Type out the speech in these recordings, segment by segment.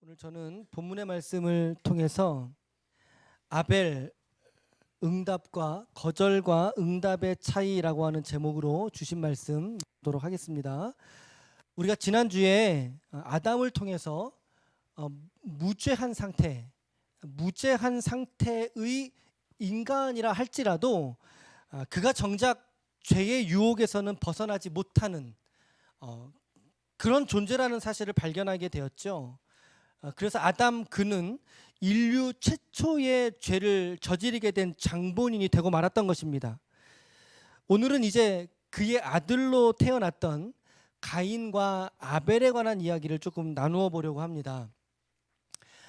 오늘 저는 본문의 말씀을 통해서 아벨 응답과 거절과 응답의 차이라고 하는 제목으로 주신 말씀 보도록 하겠습니다. 우리가 지난주에 아담을 통해서 무죄한 상태의 인간이라 할지라도 그가 정작 죄의 유혹에서는 벗어나지 못하는 그런 존재라는 사실을 발견하게 되었죠. 그래서 아담 그는 인류 최초의 죄를 저지르게 된 장본인이 되고 말았던 것입니다. 오늘은 이제 그의 아들로 태어났던 가인과 아벨에 관한 이야기를 조금 나누어 보려고 합니다.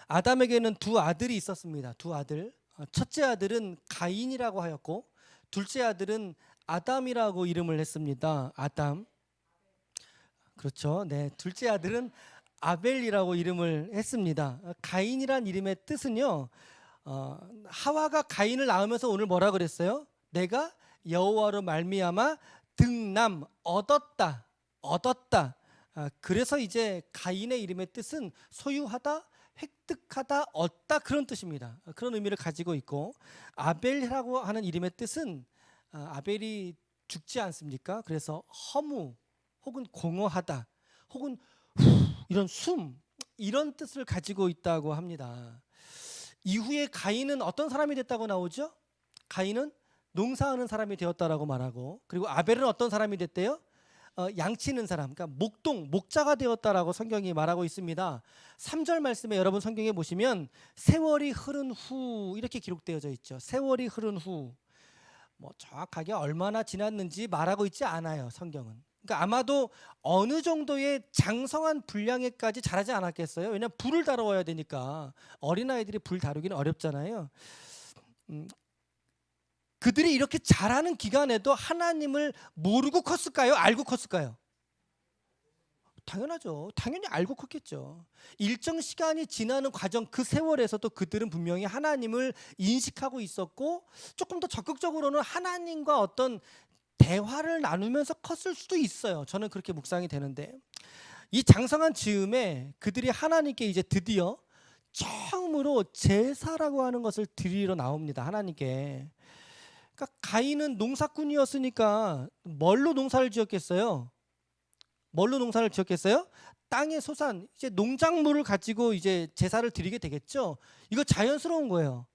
아담에게는 두 아들이 있었습니다. 두 아들. 첫째 아들은 가인이라고 하였고 둘째 아들은 아담이라고 이름을 했습니다. 아담. 그렇죠. 네, 둘째 아들은 아벨이라고 이름을 했습니다. 가인이란 이름의 뜻은요, 하와가 가인을 낳으면서 오늘 뭐라 그랬어요? 내가 여호와로 말미암아 등남 얻었다. 그래서 이제 가인의 이름의 뜻은 소유하다, 획득하다, 얻다 그런 뜻입니다. 그런 의미를 가지고 있고, 아벨이라고 하는 이름의 뜻은 아벨이 죽지 않습니까? 그래서 허무 혹은 공허하다 혹은 이런 이런 뜻을 가지고 있다고 합니다. 이후에 가인은 어떤 사람이 됐다고 나오죠? 가인은 농사하는 사람이 되었다라고 말하고, 그리고 아벨은 어떤 사람이 됐대요? 양치는 사람, 그러니까 목자가 되었다라고 성경이 말하고 있습니다. 3절 말씀에 여러분 성경에 보시면 세월이 흐른 후 이렇게 기록되어져 있죠. 세월이 흐른 후, 뭐 정확하게 얼마나 지났는지 말하고 있지 않아요, 성경은. 그러니까 아마도 어느 정도의 장성한 분량에까지 자라지 않았겠어요. 왜냐하면 불을 다루어야 되니까. 어린아이들이 불 다루기는 어렵잖아요. 그들이 이렇게 자라는 기간에도 하나님을 모르고 컸을까요? 알고 컸을까요? 당연하죠. 당연히 알고 컸겠죠. 일정 시간이 지나는 과정, 그 세월에서도 그들은 분명히 하나님을 인식하고 있었고, 조금 더 적극적으로는 하나님과 어떤 대화를 나누면서 컸을 수도 있어요. 저는 그렇게 묵상이 되는데, 이 장성한 즈음에 그들이 하나님께 이제 드디어 처음으로 제사라고 하는 것을 드리러 나옵니다. 하나님께. 그러니까 가인은 농사꾼이었으니까 뭘로 농사를 지었겠어요? 땅의 소산, 이제 농작물을 가지고 이제 제사를 드리게 되겠죠. 이거 자연스러운 거예요.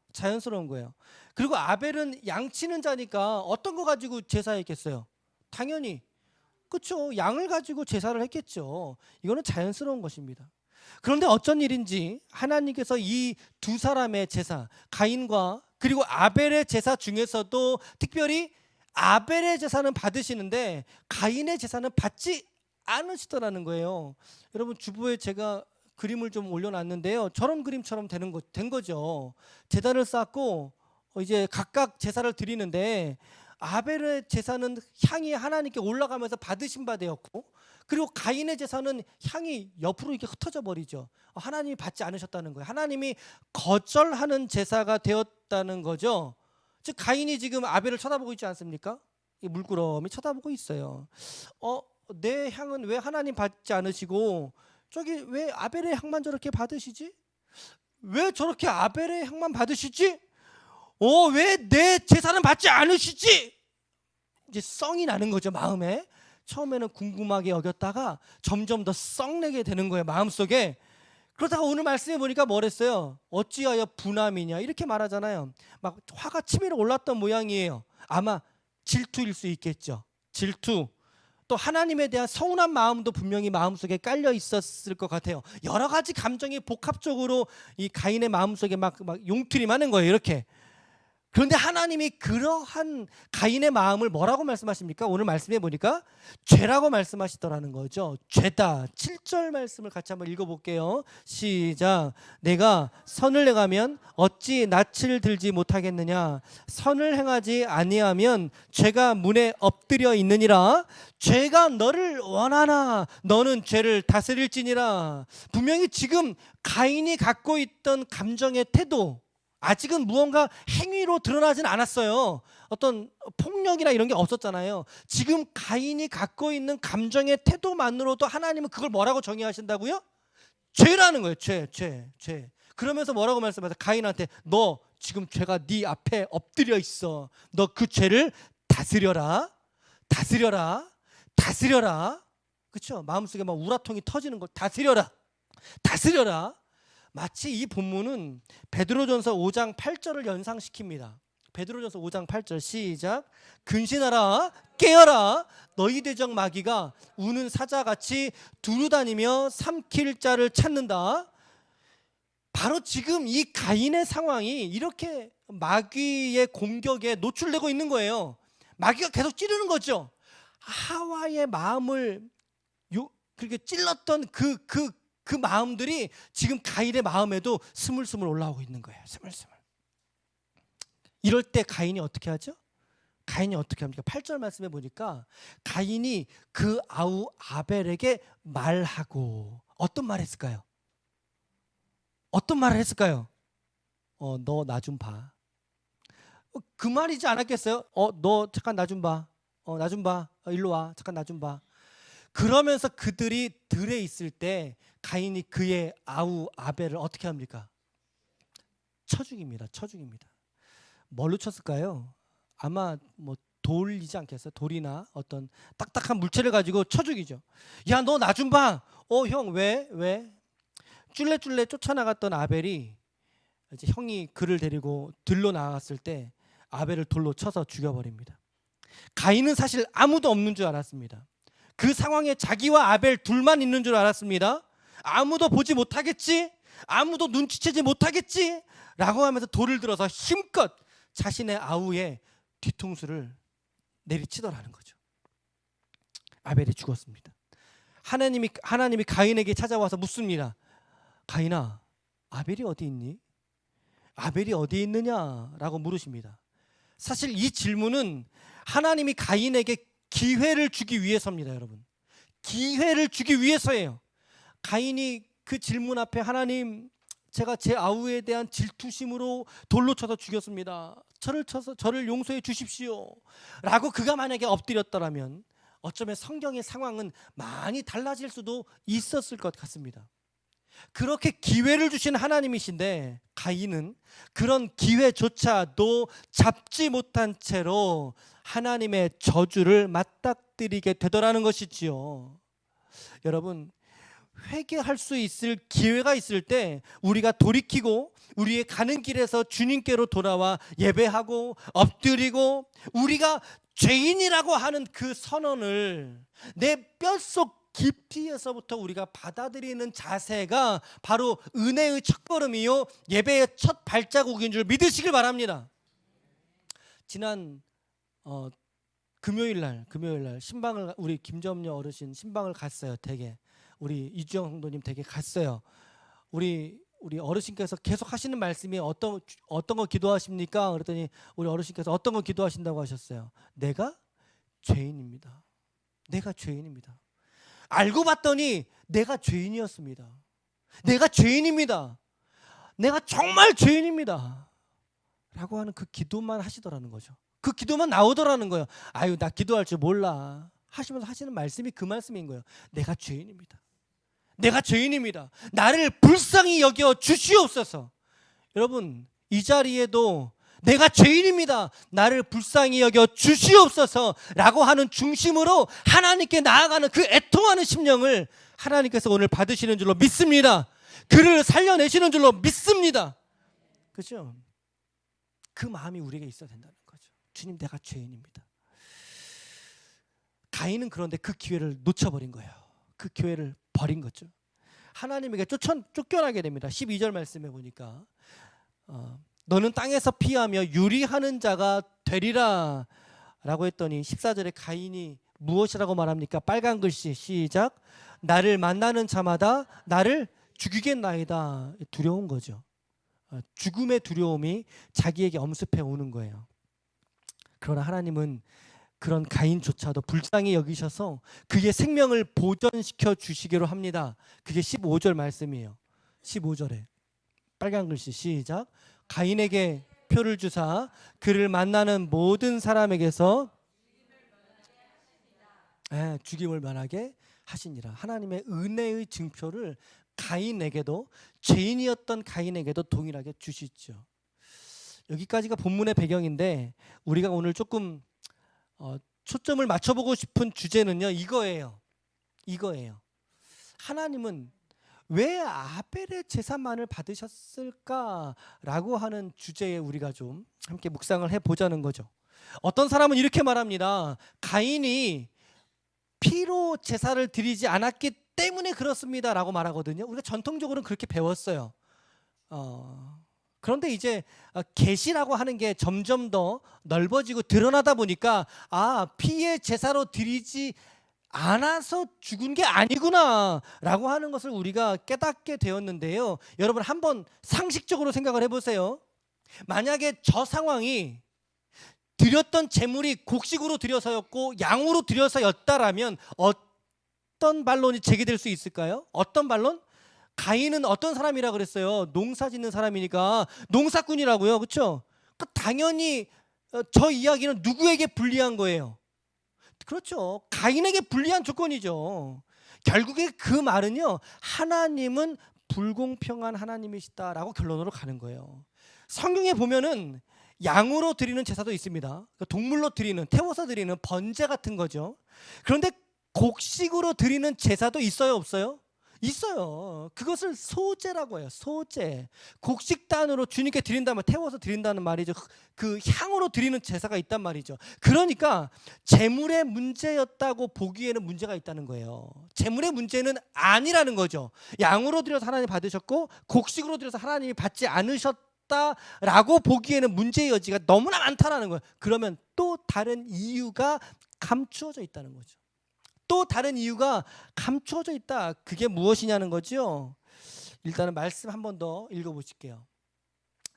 그리고 아벨은 양치는 자니까 어떤 거 가지고 제사했겠어요? 당연히, 그렇죠. 양을 가지고 제사를 했겠죠. 이거는 자연스러운 것입니다. 그런데 어쩐 일인지 하나님께서 이 두 사람의 제사, 가인과 그리고 아벨의 제사 중에서도 특별히 아벨의 제사는 받으시는데 가인의 제사는 받지 않으시더라는 거예요. 여러분, 주보에 제가 그림을 좀 올려놨는데요. 저런 그림처럼 된 거죠. 제단을 쌓고 이제 각각 제사를 드리는데, 아벨의 제사는 향이 하나님께 올라가면서 받으신 바 되었고, 그리고 가인의 제사는 향이 옆으로 이렇게 흩어져 버리죠. 하나님이 받지 않으셨다는 거예요. 하나님이 거절하는 제사가 되었다는 거죠. 즉 가인이 지금 아벨을 쳐다보고 있지 않습니까? 이 물끄러미 쳐다보고 있어요. 내 향은 왜 하나님 받지 않으시고 저기 왜 아벨의 향만 저렇게 받으시지? 왜 저렇게 아벨의 향만 받으시지? 왜 내 제사는 받지 않으시지? 이제 썽이 나는 거죠, 마음에. 처음에는 궁금하게 여겼다가 점점 더 썩내게 되는 거예요, 마음속에. 그러다가 오늘 말씀해 보니까 뭐랬어요? 어찌하여 분함이냐 이렇게 말하잖아요. 막 화가 치밀어 올랐던 모양이에요. 아마 질투일 수 있겠죠. 질투. 또 하나님에 대한 서운한 마음도 분명히 마음속에 깔려 있었을 것 같아요. 여러 가지 감정이 복합적으로 이 가인의 마음속에 막 용투림하는 거예요, 이렇게. 그런데 하나님이 그러한 가인의 마음을 뭐라고 말씀하십니까? 오늘 말씀해 보니까 죄라고 말씀하시더라는 거죠. 죄다. 7절 말씀을 같이 한번 읽어볼게요. 시작. 내가 선을 행하면 어찌 낯을 들지 못하겠느냐? 선을 행하지 아니하면 죄가 문에 엎드려 있느니라. 죄가 너를 원하나 너는 죄를 다스릴지니라. 분명히 지금 가인이 갖고 있던 감정의 태도, 아직은 무언가 행위로 드러나진 않았어요. 어떤 폭력이나 이런 게 없었잖아요. 지금 가인이 갖고 있는 감정의 태도만으로도 하나님은 그걸 뭐라고 정의하신다고요? 죄라는 거예요. 죄. 그러면서 뭐라고 말씀하세요? 가인한테 너 지금 죄가 네 앞에 엎드려 있어. 너 그 죄를 다스려라. 그렇죠? 마음속에 막 우라통이 터지는 걸 다스려라. 마치 이 본문은 베드로전서 5장 8절을 연상시킵니다. 베드로전서 5장 8절 시작. 근신하라 깨어라 너희 대적 마귀가 우는 사자같이 두루다니며 삼킬 자를 찾는다. 바로 지금 이 가인의 상황이 이렇게 마귀의 공격에 노출되고 있는 거예요. 마귀가 계속 찌르는 거죠. 하와의 마음을 그렇게 찔렀던 그 마음들이 지금 가인의 마음에도 스물스물 올라오고 있는 거예요. 스물스물. 이럴 때 가인이 어떻게 하죠? 가인이 어떻게 합니까? 8절 말씀에 보니까 가인이 그 아우 아벨에게 말하고 어떤 말을 했을까요? 너 나 좀 봐. 그 말이지 않았겠어요? 너 잠깐 나 좀 봐. 일로 와. 잠깐 나 좀 봐. 그러면서 그들이 들에 있을 때 가인이 그의 아우 아벨을 어떻게 합니까? 쳐 죽입니다. 뭘로 쳤을까요? 아마 뭐 돌이지 않겠어요? 돌이나 어떤 딱딱한 물체를 가지고 쳐 죽이죠. 야, 너 나 좀 봐. 형 왜? 쫄래쫄래 쫓아나갔던 아벨이 이제 형이 그를 데리고 들로 나갔을 때 아벨을 돌로 쳐서 죽여버립니다. 가인은 사실 아무도 없는 줄 알았습니다. 그 상황에 자기와 아벨 둘만 있는 줄 알았습니다. 아무도 보지 못하겠지? 아무도 눈치채지 못하겠지? 라고 하면서 돌을 들어서 힘껏 자신의 아우의 뒤통수를 내리치더라는 거죠. 아벨이 죽었습니다. 하나님이 가인에게 찾아와서 묻습니다. 가인아, 아벨이 어디 있니? 아벨이 어디 있느냐라고 물으십니다. 사실 이 질문은 하나님이 가인에게 기회를 주기 위해서입니다, 여러분. 기회를 주기 위해서예요. 가인이 그 질문 앞에 하나님, 제가 제 아우에 대한 질투심으로 돌로 쳐서 죽였습니다. 저를 용서해 주십시오. 라고 그가 만약에 엎드렸더라면 어쩌면 성경의 상황은 많이 달라질 수도 있었을 것 같습니다. 그렇게 기회를 주신 하나님이신데 가인은 그런 기회조차도 잡지 못한 채로 하나님의 저주를 맞닥뜨리게 되더라는 것이지요. 여러분, 회개할 수 있을 기회가 있을 때 우리가 돌이키고 우리의 가는 길에서 주님께로 돌아와 예배하고 엎드리고 우리가 죄인이라고 하는 그 선언을 내 뼛속 깊이에서부터 우리가 받아들이는 자세가 바로 은혜의 첫걸음이요 예배의 첫 발자국인 줄 믿으시길 바랍니다. 지난 금요일날 신방을 우리 김점녀 어르신 신방을 갔어요. 댁에 우리 이주영 성도님 댁에 갔어요. 우리 어르신께서 계속 하시는 말씀이 어떤 거 기도하십니까? 그랬더니 우리 어르신께서 어떤 거 기도하신다고 하셨어요. 내가 죄인입니다. 알고 봤더니 내가 죄인이었습니다. 내가 정말 죄인입니다. 라고 하는 그 기도만 하시더라는 거죠. 그 기도만 나오더라는 거예요. 아유, 나 기도할 줄 몰라 하시면서 하시는 말씀이 그 말씀인 거예요. 내가 죄인입니다. 나를 불쌍히 여겨 주시옵소서. 여러분, 이 자리에도 내가 죄인입니다. 나를 불쌍히 여겨 주시옵소서 라고 하는 중심으로 하나님께 나아가는 그 애통하는 심령을 하나님께서 오늘 받으시는 줄로 믿습니다. 그를 살려내시는 줄로 믿습니다. 그렇죠? 그 마음이 우리에게 있어야 된다는 거죠. 주님, 내가 죄인입니다. 가인은 그런데 그 기회를 놓쳐버린 거예요. 그 기회를 버린 거죠. 하나님에게 쫓겨나게 됩니다. 12절 말씀해 보니까 너는 땅에서 피하며 유리하는 자가 되리라 라고 했더니 14절에 가인이 무엇이라고 말합니까? 빨간 글씨 시작. 나를 만나는 자마다 나를 죽이겠나이다. 두려운 거죠. 죽음의 두려움이 자기에게 엄습해 오는 거예요. 그러나 하나님은 그런 가인조차도 불쌍히 여기셔서 그의 생명을 보전시켜 주시기로 합니다. 그게 15절 말씀이에요. 15절에 빨간 글씨 시작. 가인에게 표를 주사 그를 만나는 모든 사람에게서 죽임을 면하게 하시니라. 하나님의 은혜의 증표를 가인에게도, 죄인이었던 가인에게도 동일하게 주시죠. 여기까지가 본문의 배경인데 우리가 오늘 조금 초점을 맞춰보고 싶은 주제는요, 이거예요. 하나님은 왜 아벨의 제사만을 받으셨을까라고 하는 주제에 우리가 좀 함께 묵상을 해보자는 거죠. 어떤 사람은 이렇게 말합니다. 가인이 피로 제사를 드리지 않았기 때문에 그렇습니다 라고 말하거든요. 우리가 전통적으로는 그렇게 배웠어요. 그런데 이제 계시라고 하는 게 점점 더 넓어지고 드러나다 보니까 피의 제사로 드리지 않아서 죽은 게 아니구나 라고 하는 것을 우리가 깨닫게 되었는데요. 여러분 한번 상식적으로 생각을 해보세요. 만약에 저 상황이 드렸던 제물이 곡식으로 드려서였고 양으로 드려서였다라면 어떤 반론이 제기될 수 있을까요? 어떤 반론? 가인은 어떤 사람이라 그랬어요? 농사 짓는 사람이니까 농사꾼이라고요. 그렇죠? 당연히 저 이야기는 누구에게 불리한 거예요? 그렇죠. 가인에게 불리한 조건이죠. 결국에 그 말은요, 하나님은 불공평한 하나님이시다라고 결론으로 가는 거예요. 성경에 보면은 양으로 드리는 제사도 있습니다. 동물로 드리는, 태워서 드리는 번제 같은 거죠. 그런데 곡식으로 드리는 제사도 있어요, 없어요? 있어요. 그것을 소제라고 해요. 소제. 곡식단으로 주님께 드린다면, 태워서 드린다는 말이죠. 그 향으로 드리는 제사가 있단 말이죠. 그러니까 제물의 문제였다고 보기에는 문제가 있다는 거예요. 제물의 문제는 아니라는 거죠. 양으로 드려서 하나님 받으셨고 곡식으로 드려서 하나님이 받지 않으셨다라고 보기에는 문제의 여지가 너무나 많다라는 거예요. 그러면 또 다른 이유가 감추어져 있다는 거죠. 또 다른 이유가 감추어져 있다. 그게 무엇이냐는 거죠. 일단은 말씀 한 번 더 읽어보실게요.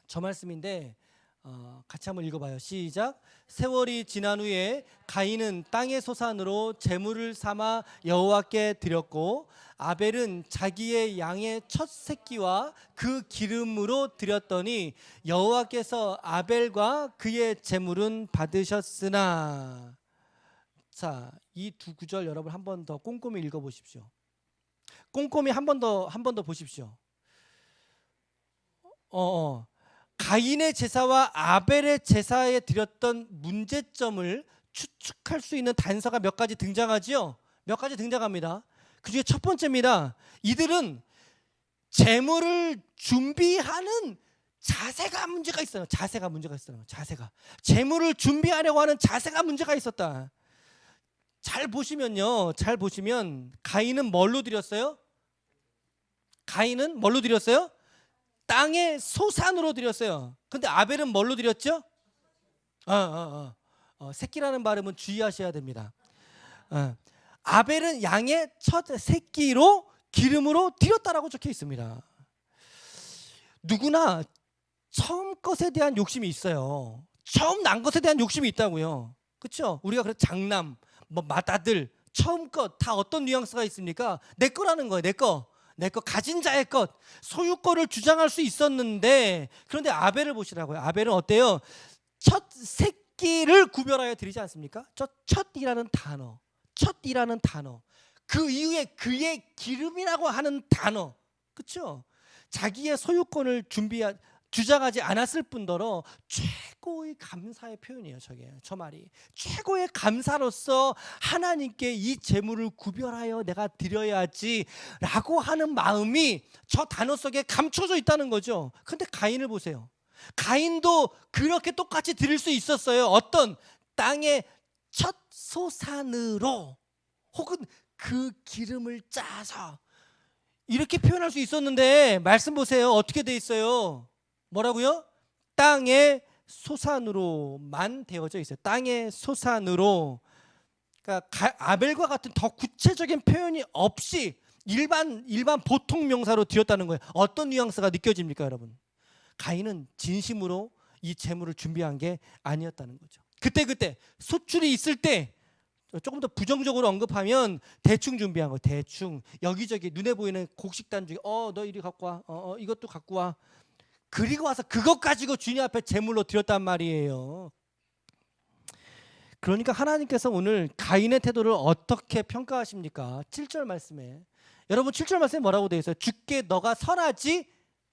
저 말씀인데 같이 한번 읽어봐요. 시작. 세월이 지난 후에 가인은 땅의 소산으로 제물을 삼아 여호와께 드렸고 아벨은 자기의 양의 첫 새끼와 그 기름으로 드렸더니 여호와께서 아벨과 그의 제물은 받으셨으나. 자, 이 두 구절 여러분 한 번 더 꼼꼼히 읽어보십시오. 꼼꼼히 한 번 더 보십시오. 가인의 제사와 아벨의 제사에 드렸던 문제점을 추측할 수 있는 단서가 몇 가지 등장하지요. 몇 가지 등장합니다. 그 중에 첫 번째입니다. 이들은 제물을 준비하는 자세가 문제가 있어요. 자세가 제물을 준비하려고 하는 자세가 문제가 있었다. 잘 보시면요. 가인은 뭘로 드렸어요? 땅의 소산으로 드렸어요. 근데 아벨은 뭘로 드렸죠? 새끼라는 발음은 주의하셔야 됩니다. 아벨은 양의 첫 새끼로 기름으로 드렸다라고 적혀 있습니다. 누구나 처음 것에 대한 욕심이 있어요. 처음 난 것에 대한 욕심이 있다고요. 그렇죠? 우리가 그래서 장남, 맏아들, 처음 것 다 어떤 뉘앙스가 있습니까? 내 거라는 거예요. 내 거 가진 자의 것, 소유권을 주장할 수 있었는데, 그런데 아벨을 보시라고요. 아벨은 어때요? 첫 새끼를 구별하여 드리지 않습니까? 첫이라는 단어, 그 이후에 그의 기름이라고 하는 단어, 그렇죠? 자기의 소유권을 주장하지 않았을 뿐더러 최고의 감사의 표현이에요. 저 말이 최고의 감사로서 하나님께 이 제물을 구별하여 내가 드려야지 라고 하는 마음이 저 단어 속에 감춰져 있다는 거죠. 근데 가인을 보세요. 가인도 그렇게 똑같이 드릴 수 있었어요. 어떤 땅의 첫 소산으로, 혹은 그 기름을 짜서, 이렇게 표현할 수 있었는데 말씀 보세요. 어떻게 돼 있어요? 뭐라고요? 땅의 소산으로만 되어져 있어요. 땅의 소산으로. 그러니까 아벨과 같은 더 구체적인 표현이 없이 일반 보통 명사로 드렸다는 거예요. 어떤 뉘앙스가 느껴집니까, 여러분? 가인은 진심으로 이 제물을 준비한 게 아니었다는 거죠. 그때 소출이 있을 때 조금 더 부정적으로 언급하면 대충 준비한 거, 대충 여기저기 눈에 보이는 곡식단 중에 너 이리 갖고 와, 이것도 갖고 와. 그리고 와서 그것 가지고 주님 앞에 제물로 드렸단 말이에요. 그러니까 하나님께서 오늘 가인의 태도를 어떻게 평가하십니까? 7절 말씀에 여러분 7절 말씀에 뭐라고 되어 있어요? 주께 너가 선하지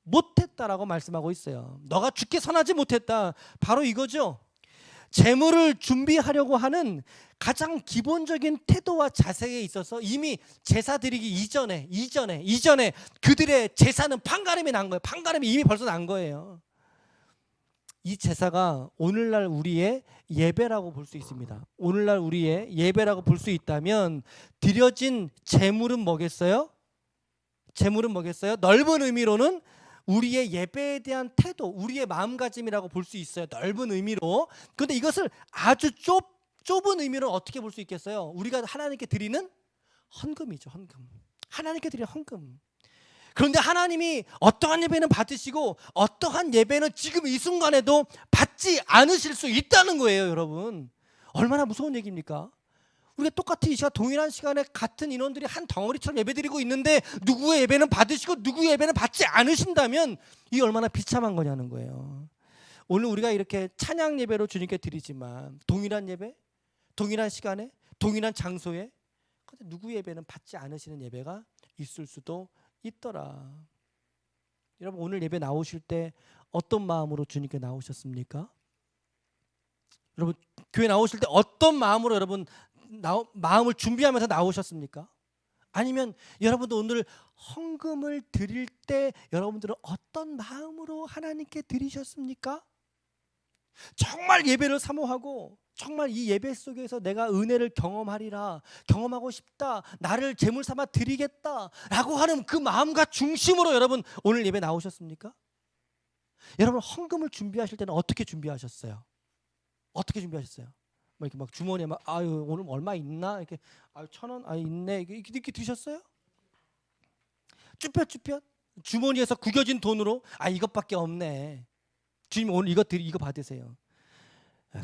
못했다라고 말씀하고 있어요. 너가 주께 선하지 못했다. 바로 이거죠. 재물을 준비하려고 하는 가장 기본적인 태도와 자세에 있어서 이미 제사 드리기 이전에 그들의 제사는 판가름이 난 거예요. 판가름이 이미 벌써 난 거예요. 이 제사가 오늘날 우리의 예배라고 볼 수 있습니다. 오늘날 우리의 예배라고 볼 수 있다면 드려진 제물은 뭐겠어요? 제물은 뭐겠어요? 넓은 의미로는 우리의 예배에 대한 태도, 우리의 마음가짐이라고 볼 수 있어요. 넓은 의미로. 그런데 이것을 아주 좁은 의미로 어떻게 볼 수 있겠어요? 우리가 하나님께 드리는 헌금이죠. 헌금. 하나님께 드리는 헌금. 그런데 하나님이 어떠한 예배는 받으시고 어떠한 예배는 지금 이 순간에도 받지 않으실 수 있다는 거예요, 여러분. 얼마나 무서운 얘기입니까? 우리가 똑같이 이 시간 동일한 시간에 같은 인원들이 한 덩어리처럼 예배드리고 있는데 누구의 예배는 받으시고 누구의 예배는 받지 않으신다면 이 얼마나 비참한 거냐는 거예요. 오늘 우리가 이렇게 찬양 예배로 주님께 드리지만 동일한 예배, 동일한 시간에, 동일한 장소에 누구의 예배는 받지 않으시는 예배가 있을 수도 있더라. 여러분 오늘 예배 나오실 때 어떤 마음으로 주님께 나오셨습니까? 여러분 교회 나오실 때 어떤 마음으로 여러분 마음을 준비하면서 나오셨습니까? 아니면 여러분도 오늘 헌금을 드릴 때 여러분들은 어떤 마음으로 하나님께 드리셨습니까? 정말 예배를 사모하고 정말 이 예배 속에서 내가 은혜를 경험하고 싶다, 나를 제물 삼아 드리겠다 라고 하는 그 마음과 중심으로 여러분 오늘 예배 나오셨습니까? 여러분 헌금을 준비하실 때는 어떻게 준비하셨어요? 어떻게 준비하셨어요? 뭐 이렇게 막 주머니에 막 아유 오늘 얼마 있나 이렇게 아유 1,000원 아 있네 이렇게 드셨어요? 쭈뼛쭈뼛 주머니에서 구겨진 돈으로 아 이것밖에 없네. 주님 오늘 이거 받으세요.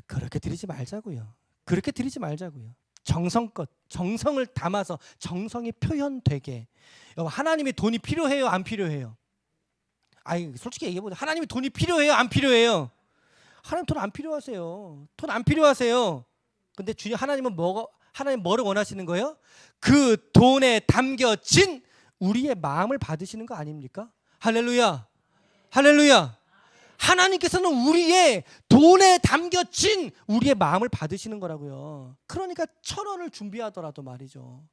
그렇게 드리지 말자고요. 그렇게 드리지 말자고요. 정성껏 정성을 담아서 정성이 표현되게. 여러분 하나님의 돈이 필요해요? 안 필요해요? 아니 솔직히 얘기해보자. 하나님의 돈이 필요해요? 안 필요해요? 하나님 돈 안 필요하세요. 돈 안 필요하세요. 근데 주님 하나님 뭐를 원하시는 거예요? 그 돈에 담겨진 우리의 마음을 받으시는 거 아닙니까? 할렐루야. 할렐루야. 하나님께서는 우리의 돈에 담겨진 우리의 마음을 받으시는 거라고요. 그러니까 1,000원을 준비하더라도 말이죠.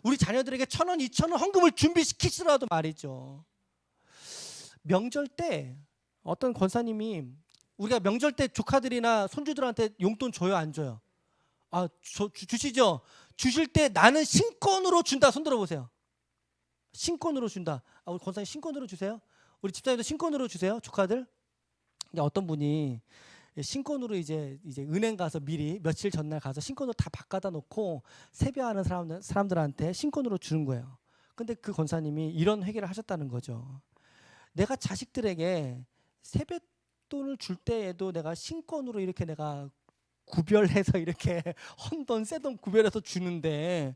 우리 자녀들에게 1,000원, 2,000원 헌금을 준비시키시더라도 말이죠. 명절 때 어떤 권사님이 우리가 명절 때 조카들이나 손주들한테 용돈 줘요, 안 줘요? 아, 주시죠. 주실 때 나는 신권으로 준다. 손 들어보세요. 신권으로 준다. 아, 우리 권사님 신권으로 주세요. 우리 집사님도 신권으로 주세요, 조카들. 어떤 분이 신권으로 이제 은행 가서 미리 며칠 전날 가서 신권으로 다 바꿔다 놓고 세배하는 사람들한테 신권으로 주는 거예요. 근데 그 권사님이 이런 회개를 하셨다는 거죠. 내가 자식들에게 세뱃돈을 줄 때에도 내가 신권으로 이렇게 내가 구별해서 이렇게 헌돈, 새돈 구별해서 주는데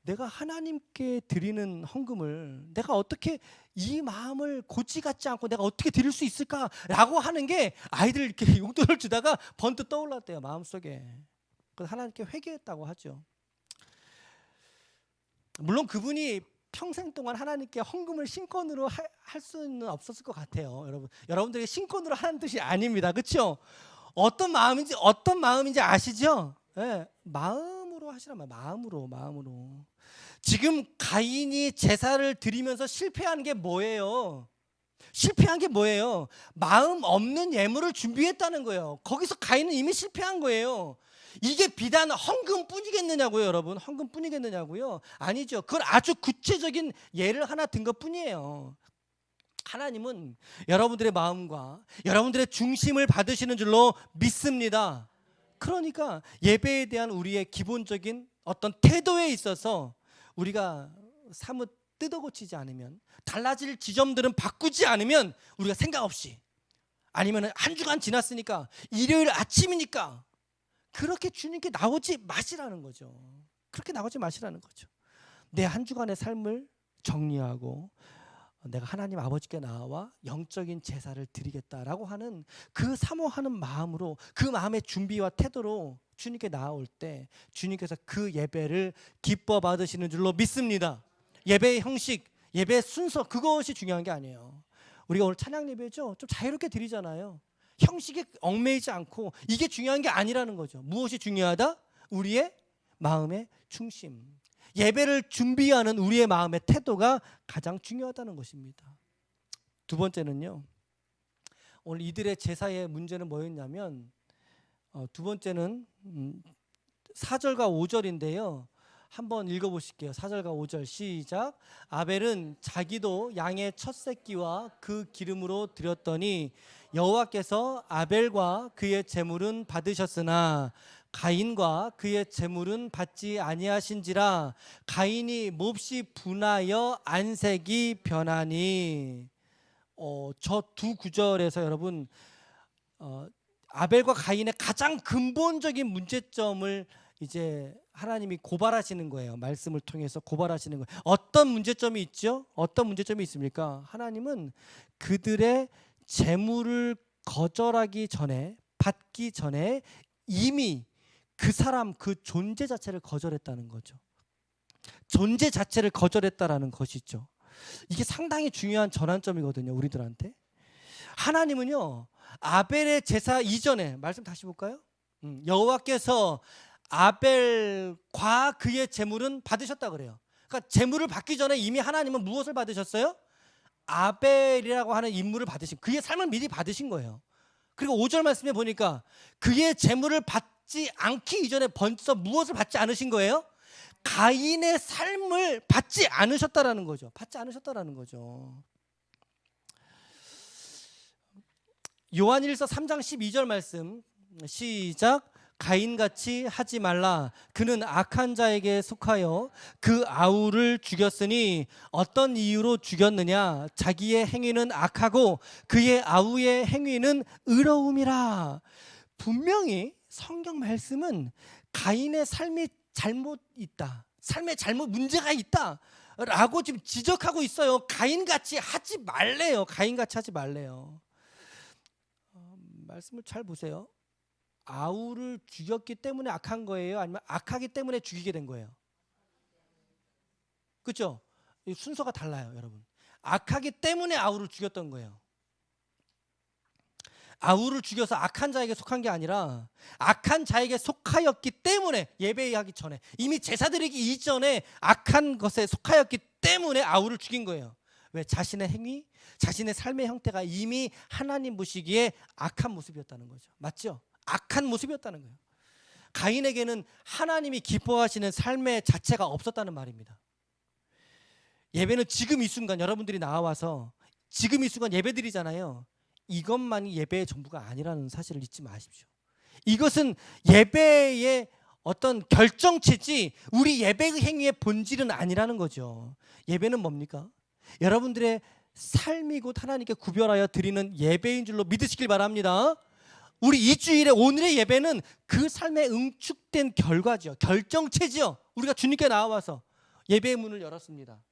내가 하나님께 드리는 헌금을 내가 어떻게 이 마음을 고치 같지 않고 내가 어떻게 드릴 수 있을까라고 하는 게 아이들 이렇게 용돈을 주다가 번뜩 떠올랐대요, 마음속에. 그래서 하나님께 회개했다고 하죠. 물론 그분이 평생 동안 하나님께 헌금을 신권으로 할 수는 없었을 것 같아요. 여러분들이 신권으로 하는 뜻이 아닙니다. 그렇죠? 어떤 마음인지 아시죠? 네, 마음으로 하시란 말이에요. 마음으로. 지금 가인이 제사를 드리면서 실패한 게 뭐예요? 마음 없는 예물을 준비했다는 거예요. 거기서 가인은 이미 실패한 거예요. 이게 비단 헌금뿐이겠느냐고요, 여러분? 헌금뿐이겠느냐고요? 아니죠. 그건 아주 구체적인 예를 하나 든 것뿐이에요. 하나님은 여러분들의 마음과 여러분들의 중심을 받으시는 줄로 믿습니다. 그러니까 예배에 대한 우리의 기본적인 어떤 태도에 있어서 우리가 사뭇 뜯어고치지 않으면, 달라질 지점들은 바꾸지 않으면, 우리가 생각 없이, 아니면 한 주간 지났으니까 일요일 아침이니까 그렇게 주님께 나오지 마시라는 거죠. 그렇게 나오지 마시라는 거죠. 내 한 주간의 삶을 정리하고 내가 하나님 아버지께 나와 영적인 제사를 드리겠다라고 하는 그 사모하는 마음으로, 그 마음의 준비와 태도로 주님께 나아올 때 주님께서 그 예배를 기뻐 받으시는 줄로 믿습니다. 예배의 형식, 예배의 순서, 그것이 중요한 게 아니에요. 우리가 오늘 찬양 예배죠, 좀 자유롭게 드리잖아요. 형식에 얽매이지 않고, 이게 중요한 게 아니라는 거죠. 무엇이 중요하다? 우리의 마음의 중심, 예배를 준비하는 우리의 마음의 태도가 가장 중요하다는 것입니다. 두 번째는요, 오늘 이들의 제사의 문제는 뭐였냐면, 두 번째는 4절과 5절인데요. 한번 읽어보실게요. 4절과 5절 시작. 아벨은 자기도 양의 첫 새끼와 그 기름으로 드렸더니 여호와께서 아벨과 그의 제물은 받으셨으나 가인과 그의 제물은 받지 아니하신지라. 가인이 몹시 분하여 안색이 변하니. 저 두 구절에서 여러분, 아벨과 가인의 가장 근본적인 문제점을 이제 하나님이 고발하시는 거예요. 말씀을 통해서 고발하시는 거예요. 어떤 문제점이 있죠? 어떤 문제점이 있습니까? 하나님은 그들의 재물을 거절하기 전에, 받기 전에 이미 그 사람, 그 존재 자체를 거절했다는 거죠. 존재 자체를 거절했다라는 것이죠. 이게 상당히 중요한 전환점이거든요, 우리들한테. 하나님은요, 아벨의 제사 이전에, 말씀 다시 볼까요? 여호와께서 아벨과 그의 제물은 받으셨다 그래요. 그러니까 제물을 받기 전에 이미 하나님은 무엇을 받으셨어요? 아벨이라고 하는 인물을 받으신, 그의 삶을 미리 받으신 거예요. 그리고 5절 말씀에 보니까 그의 제물을 받지 않기 이전에 벌써 무엇을 받지 않으신 거예요? 가인의 삶을 받지 않으셨다라는 거죠. 받지 않으셨다라는 거죠. 요한일서 3장 12절 말씀 시작. 가인같이 하지 말라. 그는 악한 자에게 속하여 그 아우를 죽였으니 어떤 이유로 죽였느냐? 자기의 행위는 악하고 그의 아우의 행위는 의로움이라. 분명히 성경 말씀은 가인의 삶이 잘못 있다, 삶에 잘못 문제가 있다 라고 지금 지적하고 있어요. 가인같이 하지 말래요. 가인같이 하지 말래요. 말씀을 잘 보세요. 아우를 죽였기 때문에 악한 거예요? 아니면 악하기 때문에 죽이게 된 거예요? 그렇죠? 순서가 달라요, 여러분. 악하기 때문에 아우를 죽였던 거예요. 아우를 죽여서 악한 자에게 속한 게 아니라 악한 자에게 속하였기 때문에, 예배하기 전에, 이미 제사 드리기 이전에 악한 것에 속하였기 때문에 아우를 죽인 거예요. 왜? 자신의 행위, 자신의 삶의 형태가 이미 하나님 보시기에 악한 모습이었다는 거죠. 맞죠? 악한 모습이었다는 거예요. 가인에게는 하나님이 기뻐하시는 삶의 자체가 없었다는 말입니다. 예배는 지금 이 순간, 여러분들이 나와서 지금 이 순간 예배 드리잖아요. 이것만이 예배의 전부가 아니라는 사실을 잊지 마십시오. 이것은 예배의 어떤 결정체지 우리 예배 행위의 본질은 아니라는 거죠. 예배는 뭡니까? 여러분들의 삶이 곧 하나님께 구별하여 드리는 예배인 줄로 믿으시길 바랍니다. 우리 이 주일에 오늘의 예배는 그 삶에 응축된 결과죠. 결정체죠. 우리가 주님께 나와서 예배의 문을 열었습니다.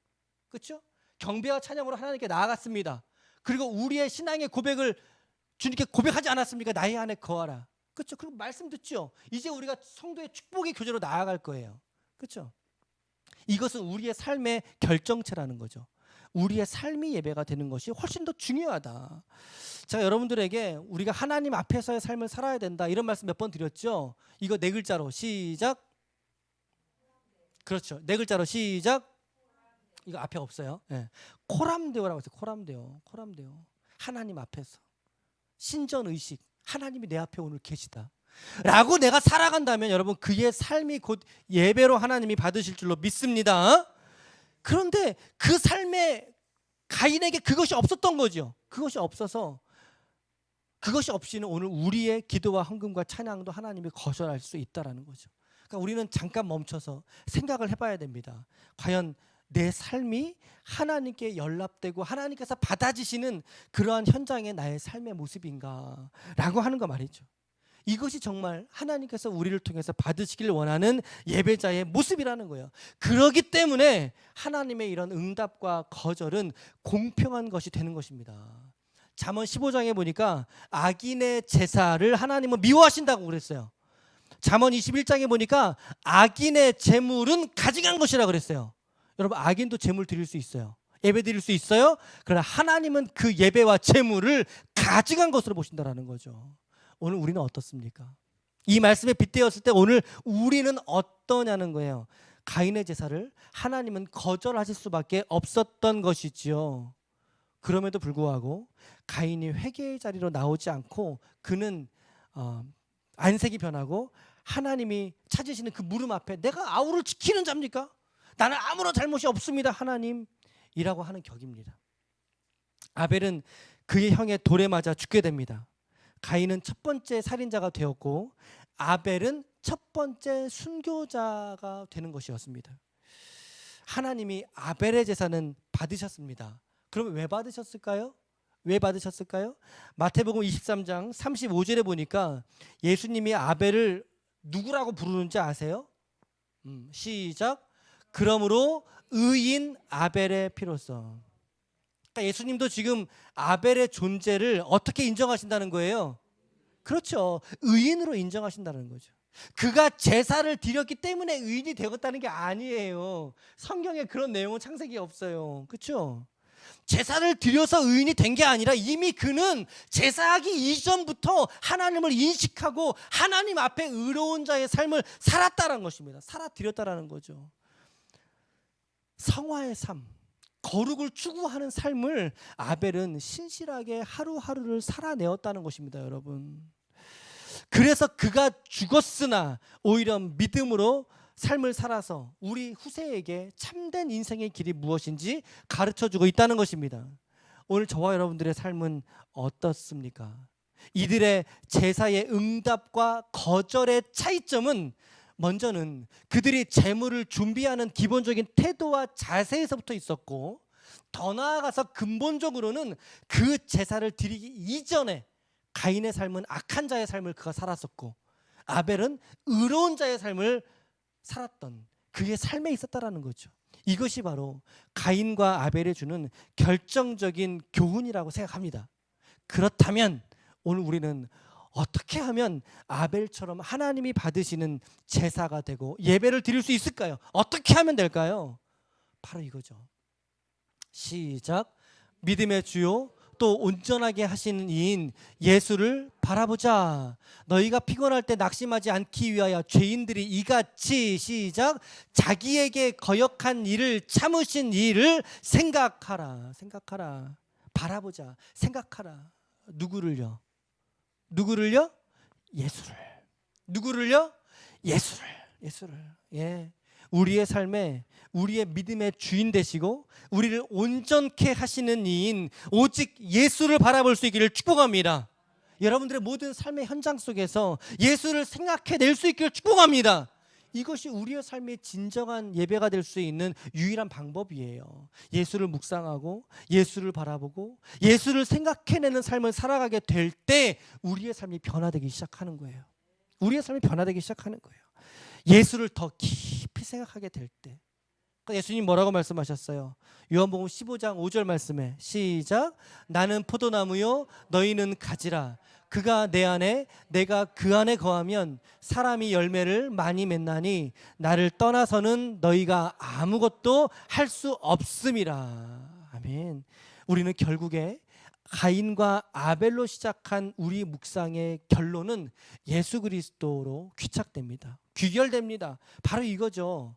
그렇죠? 경배와 찬양으로 하나님께 나아갔습니다. 그리고 우리의 신앙의 고백을 주님께 고백하지 않았습니까? 나의 안에 거하라. 그렇죠? 그리고 말씀 듣죠? 이제 우리가 성도의 축복의 교제로 나아갈 거예요. 그렇죠? 이것은 우리의 삶의 결정체라는 거죠. 우리의 삶이 예배가 되는 것이 훨씬 더 중요하다. 제가 여러분들에게 우리가 하나님 앞에서의 삶을 살아야 된다, 이런 말씀 몇 번 드렸죠? 이거 네 글자로 시작. 그렇죠. 네 글자로 시작. 이거 앞에 없어요. 네. 코람데오라고 했어요. 코람데오. 코람데오. 하나님 앞에서 신전의식, 하나님이 내 앞에 오늘 계시다 라고 내가 살아간다면 여러분, 그의 삶이 곧 예배로 하나님이 받으실 줄로 믿습니다. 그런데 그 삶에 가인에게 그것이 없었던 거죠. 그것이 없어서, 그것이 없이는 오늘 우리의 기도와 헌금과 찬양도 하나님이 거절할 수 있다는 거죠. 그러니까 우리는 잠깐 멈춰서 생각을 해봐야 됩니다. 과연 내 삶이 하나님께 연락되고 하나님께서 받아주시는 그러한 현장의 나의 삶의 모습인가 라고 하는 거 말이죠. 이것이 정말 하나님께서 우리를 통해서 받으시길 원하는 예배자의 모습이라는 거예요. 그렇기 때문에 하나님의 이런 응답과 거절은 공평한 것이 되는 것입니다. 잠언 15장에 보니까 악인의 제사를 하나님은 미워하신다고 그랬어요. 잠언 21장에 보니까 악인의 재물은 가증한 것이라고 그랬어요. 여러분, 악인도 제물 드릴 수 있어요. 예배 드릴 수 있어요. 그러나 하나님은 그 예배와 제물을 가증한 것으로 보신다라는 거죠. 오늘 우리는 어떻습니까? 이 말씀에 빗대었을 때 오늘 우리는 어떠냐는 거예요. 가인의 제사를 하나님은 거절하실 수밖에 없었던 것이지요. 그럼에도 불구하고 가인이 회개의 자리로 나오지 않고 그는 안색이 변하고 하나님이 찾으시는 그 물음 앞에 내가 아우를 지키는 자입니까? 나는 아무런 잘못이 없습니다, 하나님 이라고 하는 격입니다. 아벨은 그의 형의 돌에 맞아 죽게 됩니다. 가인은 첫 번째 살인자가 되었고 아벨은 첫 번째 순교자가 되는 것이었습니다. 하나님이 아벨의 제사는 받으셨습니다. 그럼 왜 받으셨을까요? 왜 받으셨을까요? 마태복음 23장 35절에 보니까 예수님이 아벨을 누구라고 부르는지 아세요? 시작. 그러므로 의인 아벨의 피로써. 그러니까 예수님도 지금 아벨의 존재를 어떻게 인정하신다는 거예요? 그렇죠. 의인으로 인정하신다는 거죠. 그가 제사를 드렸기 때문에 의인이 되었다는 게 아니에요. 성경에 그런 내용은 창세기에 없어요. 그렇죠? 제사를 드려서 의인이 된 게 아니라 이미 그는 제사하기 이전부터 하나님을 인식하고 하나님 앞에 의로운 자의 삶을 살았다는 것입니다. 살아드렸다라는 거죠. 성화의 삶, 거룩을 추구하는 삶을 아벨은 신실하게 하루하루를 살아내었다는 것입니다, 여러분. 그래서 그가 죽었으나 오히려 믿음으로 삶을 살아서 우리 후세에게 참된 인생의 길이 무엇인지 가르쳐주고 있다는 것입니다. 오늘 저와 여러분들의 삶은 어떻습니까? 이들의 제사의 응답과 거절의 차이점은 먼저는 그들이 제물을 준비하는 기본적인 태도와 자세에서부터 있었고, 더 나아가서 근본적으로는 그 제사를 드리기 이전에 가인의 삶은 악한 자의 삶을 그가 살았었고 아벨은 의로운 자의 삶을 살았던 그의 삶에 있었다라는 거죠. 이것이 바로 가인과 아벨이 주는 결정적인 교훈이라고 생각합니다. 그렇다면 오늘 우리는 어떻게 하면 아벨처럼 하나님이 받으시는 제사가 되고 예배를 드릴 수 있을까요? 어떻게 하면 될까요? 바로 이거죠. 시작. 믿음의 주요 또 온전하게 하시는 이인 예수를 바라보자. 너희가 피곤할 때 낙심하지 않기 위하여 죄인들이 이같이 시작 자기에게 거역한 일을 참으신 일을 생각하라. 생각하라. 바라보자. 생각하라. 누구를요? 누구를요? 예수를. 누구를요? 예수를. 예수를. 예. 우리의 삶에 우리의 믿음의 주인 되시고 우리를 온전케 하시는 이인 오직 예수를 바라볼 수 있기를 축복합니다. 여러분들의 모든 삶의 현장 속에서 예수를 생각해낼 수 있기를 축복합니다. 이것이 우리의 삶의 진정한 예배가 될 수 있는 유일한 방법이에요. 예수를 묵상하고 예수를 바라보고 예수를 생각해내는 삶을 살아가게 될 때 우리의 삶이 변화되기 시작하는 거예요. 우리의 삶이 변화되기 시작하는 거예요. 예수를 더 깊이 생각하게 될 때. 예수님 뭐라고 말씀하셨어요? 요한복음 15장 5절 말씀에 시작. 나는 포도나무요 너희는 가지라. 그가 내 안에 내가 그 안에 거하면 사람이 열매를 많이 맺나니 나를 떠나서는 너희가 아무것도 할 수 없음이라. 아멘. 우리는 결국에 가인과 아벨로 시작한 우리 묵상의 결론은 예수 그리스도로 귀착됩니다. 귀결됩니다. 바로 이거죠.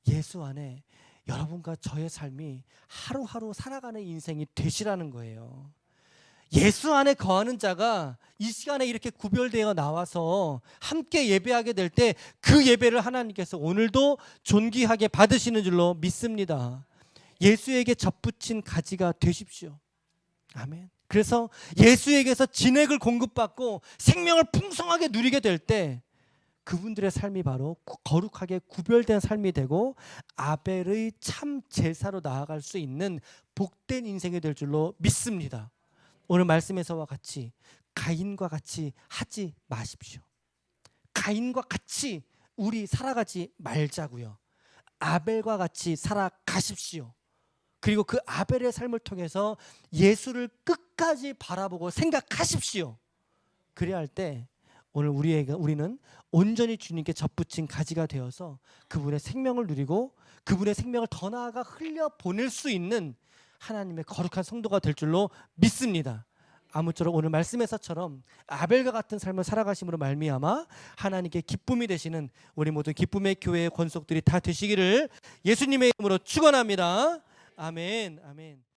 예수 안에 여러분과 저의 삶이 하루하루 살아가는 인생이 되시라는 거예요. 예수 안에 거하는 자가 이 시간에 이렇게 구별되어 나와서 함께 예배하게 될 때 그 예배를 하나님께서 오늘도 존귀하게 받으시는 줄로 믿습니다. 예수에게 접붙인 가지가 되십시오. 아멘. 그래서 예수에게서 진액을 공급받고 생명을 풍성하게 누리게 될 때 그분들의 삶이 바로 거룩하게 구별된 삶이 되고 아벨의 참 제사로 나아갈 수 있는 복된 인생이 될 줄로 믿습니다. 오늘 말씀에서와 같이 가인과 같이 하지 마십시오. 가인과 같이 우리 살아가지 말자고요. 아벨과 같이 살아가십시오. 그리고 그 아벨의 삶을 통해서 예수를 끝까지 바라보고 생각하십시오. 그래야 할 때 오늘 우리는 온전히 주님께 접붙인 가지가 되어서 그분의 생명을 누리고 그분의 생명을 더 나아가 흘려보낼 수 있는 하나님의 거룩한 성도가 될 줄로 믿습니다. 아무쪼록 오늘 말씀에서처럼 아벨과 같은 삶을 살아가심으로 말미암아 하나님께 기쁨이 되시는 우리 모든 기쁨의 교회의 권속들이 다 되시기를 예수님의 이름으로 축원합니다. 아멘. 아멘.